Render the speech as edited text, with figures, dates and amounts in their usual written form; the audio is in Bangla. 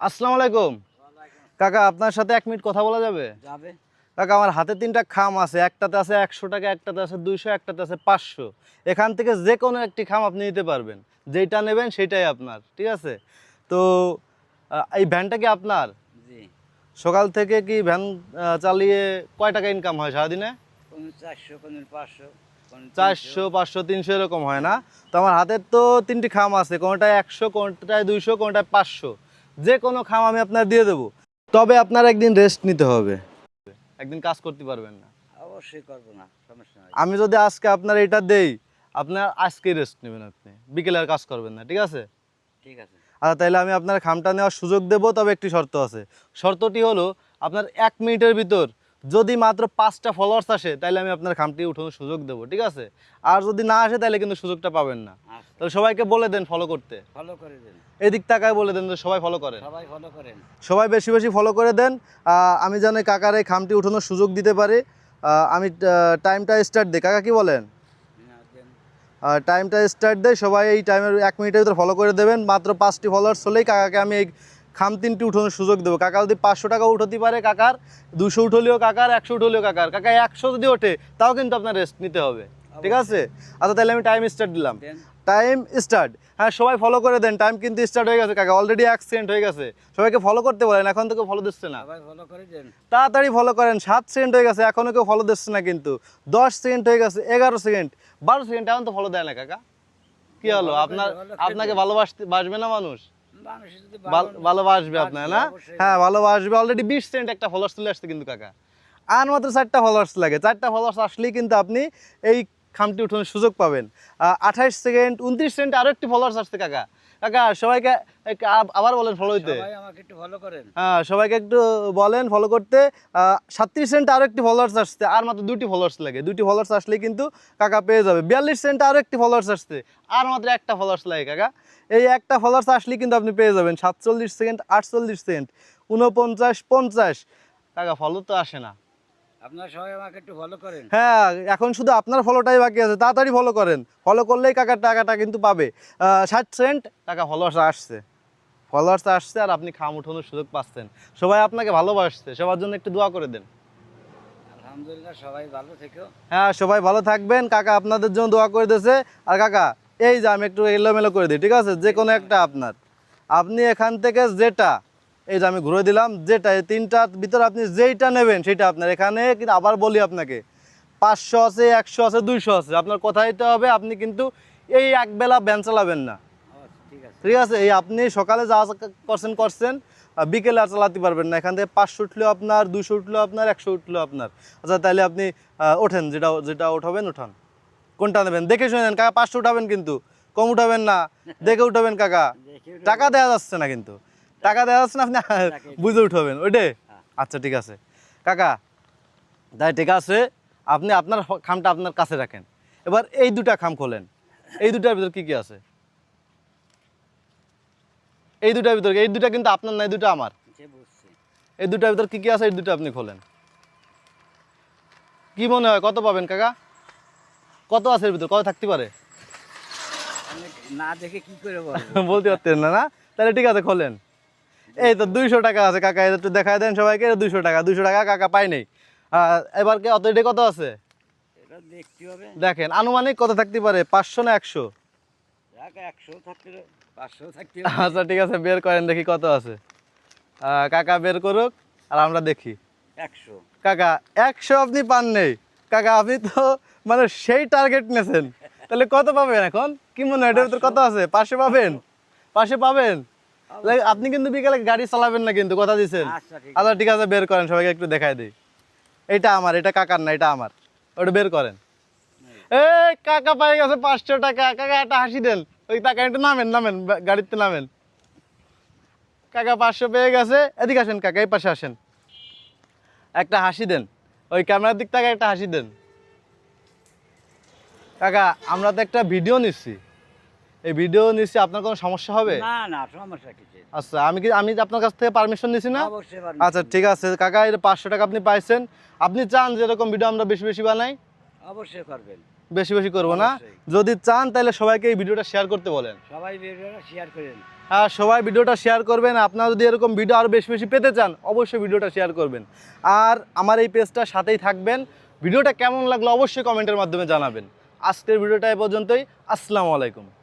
আসসালামু আলাইকুম কাকা, আপনার সাথে 1 মিনিট কথা বলা যাবে? যাবে। কাকা, আমার হাতে 3টা খাম আছে, একটাতে আছে 100 টাকা, একটাতে আছে 200, একটাতে আছে 500। এখান থেকে যে কোনো একটি খাম আপনি নিতে পারবেন, যেটা নেবেন সেটাই আপনার, ঠিক আছে? তো এই ভ্যানটা কি আপনার? জি। সকাল থেকে কি ভ্যান চালিয়ে কয় টাকা ইনকাম হয় সারাদিনে? কোনো 400, কোনো 500, কোনো 400, 500, 300 এরকম হয় না? তো আমার হাতের তো 3টি খাম আছে, কোনোটায় 100, কোনোটায় 200, কোনোটায় 500। যে কোনো খাম আমি আপনার দিয়ে দেবো, তবে আপনার একদিন রেস্ট নিতে হবে, একদিন কাজ করতে পারবেন না। অবশ্যই করবো না, সমস্যা নাই। আমি যদি আজকে আপনার এটা দেই, আপনার আজকে রেস্ট নেবেন, আপনি বিকেলে আর কাজ করবেন না, ঠিক আছে? ঠিক আছে। আচ্ছা, তাইলে আমি আপনার খামটা নেওয়ার সুযোগ দেবো, তবে একটি শর্ত আছে। শর্তটি হলো, আপনার 1 মিনিটের ভিতর যদি মাত্র 5টা ফলোয়ার্স আসে, তাহলে আমি আপনার খামটি উঠানোর সুযোগ দেবো, ঠিক আছে? আর যদি না আসে, তাহলে কিন্তু সুযোগটা পাবেন না। আচ্ছা, তাহলে সবাইকে বলে দেন ফলো করতে, ফলো করে দেন। এদিক তাকায় বলে দেন যে সবাই ফলো করেন, সবাই ফলো করেন। সবাই বেশি বেশি ফলো করে দেন। আমি যেন এই কাকার এই খামটি উঠানোর সুযোগ দিতে পারি। আমি টাইমটা স্টার্ট দিই, কাকা কি বলেন? না, দেন। টাইমটা স্টার্ট দেয়, সবাই এই টাইমের 1 মিনিটের ভিতরে ফলো করে দেবেন। মাত্র 5টি ফলোয়ার্স হলেই কাকাকে আমি এই খাম 3টি উঠানোর সুযোগ দেবো। কাকা যদি 500 টাকা উঠাতে পারে কাকার, 200 উঠলেও কাকার, 100 উঠলেও কাকার। কাকা 100 যদি ওঠে, তাও কিন্তু আপনার রেস্ট নিতে হবে, ঠিক আছে? আচ্ছা, তাহলে আমি টাইম স্টার্ট দিলাম। দেন। Time start. হ্যাঁ, সবাই ফলো করে দেন, টাইম কিন্তু স্টার্ট হয়ে গেছে কাকা, অলরেডি 1 সেকেন্ড হয়ে গেছে। সবাইকে ফলো করতে বলেন, এখন থেকে ফলো দিচ্ছে না। সবাই ফলো করে দেন। তাড়াতাড়ি ফলো করেন, 7 সেকেন্ড হয়ে গেছে, এখনো কেউ ফলো দিচ্ছে না কিন্তু। 10 সেকেন্ড হয়ে গেছে, 11 সেকেন্ড, 12 সেকেন্ড, এখন তো ফলো দেয় না কাকা। কি হলো আপনার? আপনাকে বাসবে না মানুষ? মানুষ যদি ভালোবাসবে আপনার না? অবশ্যই। হ্যাঁ, ভালোবাসবে। অলরেডি 20 সেকেন্ড একটা ফলোয়ার্স চলে আসছে কিন্তু কাকা। আর মাত্র 4টা ফলোয়ার্স লাগে, 4টা ফলোয়ার্স আসলেই কিন্তু আপনি এই খামটি উঠানোর সুযোগ পাবেন। 28 সেকেন্ড, 29 সেকেন্ড আরো একটি ফলোয়ার্স আসছে কাকা। কাকা সবাইকে আবার বলেন ফলো দিতে। সবাই আমাকে একটু ফলো করেন। হ্যাঁ, সবাইকে একটু বলেন ফলো করতে। 37 সেন্ট আরো একটি ফলোয়ার্স আসছে, আর মাত্র 2টি ফলোয়ার্স লাগে। 2টি ফলোয়ার্স আসলেই কিন্তু কাকা পেয়ে যাবে। 42 সেন্ট আরো একটি ফলোয়ার্স আসছে, আর মাত্র একটা ফলোয়ার্স লাগে কাকা। এই একটা ফলোয়ার্স আসলেই কিন্তু আপনি পেয়ে যাবেন। 47 সেকেন্ড, 48 সেকেন্ড, 49, 50। কাকা ফলো তো আসে না। আপনারা সবাই আমাকে একটু ফলো করেন। হ্যাঁ, এখন শুধু আপনার ফলোটাই বাকি আছে, তাড়াতাড়ি ফলো করেন। ফলো করলেই কাকার টাকাটা কিন্তু পাবে। 60 সেন্ট টাকা ফলোয়ার্স আসছে, ফলোয়ার্স আসছে, আর আপনি খাম উঠানোর সুযোগ পাচ্ছেন। সবাই আপনাকে ভালোবাসছে, সবার জন্য একটু দোয়া করে দেন। আলহামদুলিল্লাহ, সবাই ভালো থেকো। হ্যাঁ, সবাই ভালো থাকবেন, কাকা আপনাদের জন্য দোয়া করে দিয়েছে। আর কাকা, এই যে আমি একটু এলোমেলো করে দিই, ঠিক আছে? যে কোনো একটা আপনার, আপনি এখান থেকে যেটা, এই যে আমি ঘুরে দিলাম, যেটা এই 3টার ভিতর আপনি যেইটা নেবেন সেটা আপনার। এখানে কিন্তু আবার বলি আপনাকে, 500 আছে, 100 আছে, 200 আছে, আপনার কোথায় দিতে হবে। আপনি কিন্তু এই একবেলা ভ্যান চালাবেন না, ঠিক আছে। ঠিক আছে? এই আপনি সকালে যা করছেন, বিকেলে আর চালাতে পারবেন না। এখান থেকে 500 উঠলেও আপনার, 200 উঠলেও আপনার, 100 উঠলেও আপনার। আচ্ছা, তাহলে আপনি ওঠেন, যেটা যেটা উঠাবেন উঠান। কোনটা নেবেন দেখে শুনে নেন কাকা, 500 উঠাবেন কিন্তু, কম উঠাবেন না, দেখে উঠাবেন কাকা। টাকা দেওয়া যাচ্ছে না কিন্তু, টাকা দেওয়া যাচ্ছে না, আপনি বুঝে উঠাবেন ওইটে। আচ্ছা, ঠিক আছে কাকা, তাই ঠিক আছে। আপনি আপনার খামটা আপনার কাছে রাখেন। এবার এই 2টা খাম খোলেন। এই 2টার ভিতর কি কি আছে? এই 2টার ভিতর, এই 2টা কিন্তু আপনার না, এই 2টা আমার। এই 2টার ভিতর কি কি আছে, এই 2টা আপনি খোলেন। কি মনে হয় কত পাবেন কাকা? কত আছে এর ভিতর, কত থাকতে পারে? না দেখে কি করে বলতে পারতেন না, না? তাহলে ঠিক আছে, খোলেন। এই তো 200 টাকা আছে কাকা, এটা একটু দেখায় দেন সবাইকে। 200 টাকা, 200 টাকা কাকা পাই নেই। এবার কে অত, এটা কত আছে এটা দেখতে হবে। দেখেন, আনুমানিক কত থাকতে পারে, 500 না 100? 100 থাকতে, 500 থাকতে। আচ্ছা, ঠিক আছে, বের করেন দেখি কত আছে। কাকা বের করুক, আর আমরা দেখি। 100। কাকা 100 আপনি পান নেই কাকা, আপনি তো মানে সেই টার্গেট নিয়েছেন। তাহলে কত পাবেন এখন? কি মনে হয় এটার ভিতর কত আছে? 500 পাবেন? 500 পাবেন? আপনি কিন্তু বিকেলে গাড়ি চালাবেন না কিন্তু, কথা দিচ্ছেন। আচ্ছা, ঠিক আছে, বের করেন, সবাইকে একটু দেখাই দিই। এটা আমার, এটা কাকার না, এটা আমার। ওটা বের করেন। এই কাকা পাই গেছে 500 টাকা। কাকা একটা হাসি দেন, ওই টাকা একটু নামেন, নামেন, গাড়িতে নামেন। কাকা 500 পেয়ে গেছে। এদিকে আসেন কাকা, এই পাশে আসেন, একটা হাসি দেন, ওই ক্যামেরার দিক থেকে একটা হাসি দেন। কাকা, আমরা তো একটা ভিডিও নিচ্ছি, এই ভিডিও নিচ্ছি, আপনার কোনো সমস্যা হবে? না না, সমস্যা কিছু। আচ্ছা, আমি আপনার কাছ থেকে পারমিশন নিছি না? অবশ্যই। আচ্ছা, ঠিক আছে কাকা, এর 500 টাকা আপনি পাইছেন। আপনি চান যে এরকম ভিডিও আমরা বেশি বেশি বানাই? অবশ্যই করবেন। বেশি বেশি করবো না? অবশ্যই। যদি চান তাহলে সবাইকে এই ভিডিওটা শেয়ার করতে বলেন। সবাই ভিডিওটা শেয়ার করেন। আর সবাই ভিডিওটা শেয়ার করবেন। আপনারা যদি এরকম ভিডিও আরও বেশি বেশি পেতে চান অবশ্যই ভিডিওটা শেয়ার করবেন। আর আমার এই পেজটার সাথেই থাকবেন। ভিডিওটা কেমন লাগলো অবশ্যই কমেন্টের মাধ্যমে জানাবেন। আজকের ভিডিওটা এ পর্যন্তই। আসসালামু আলাইকুম।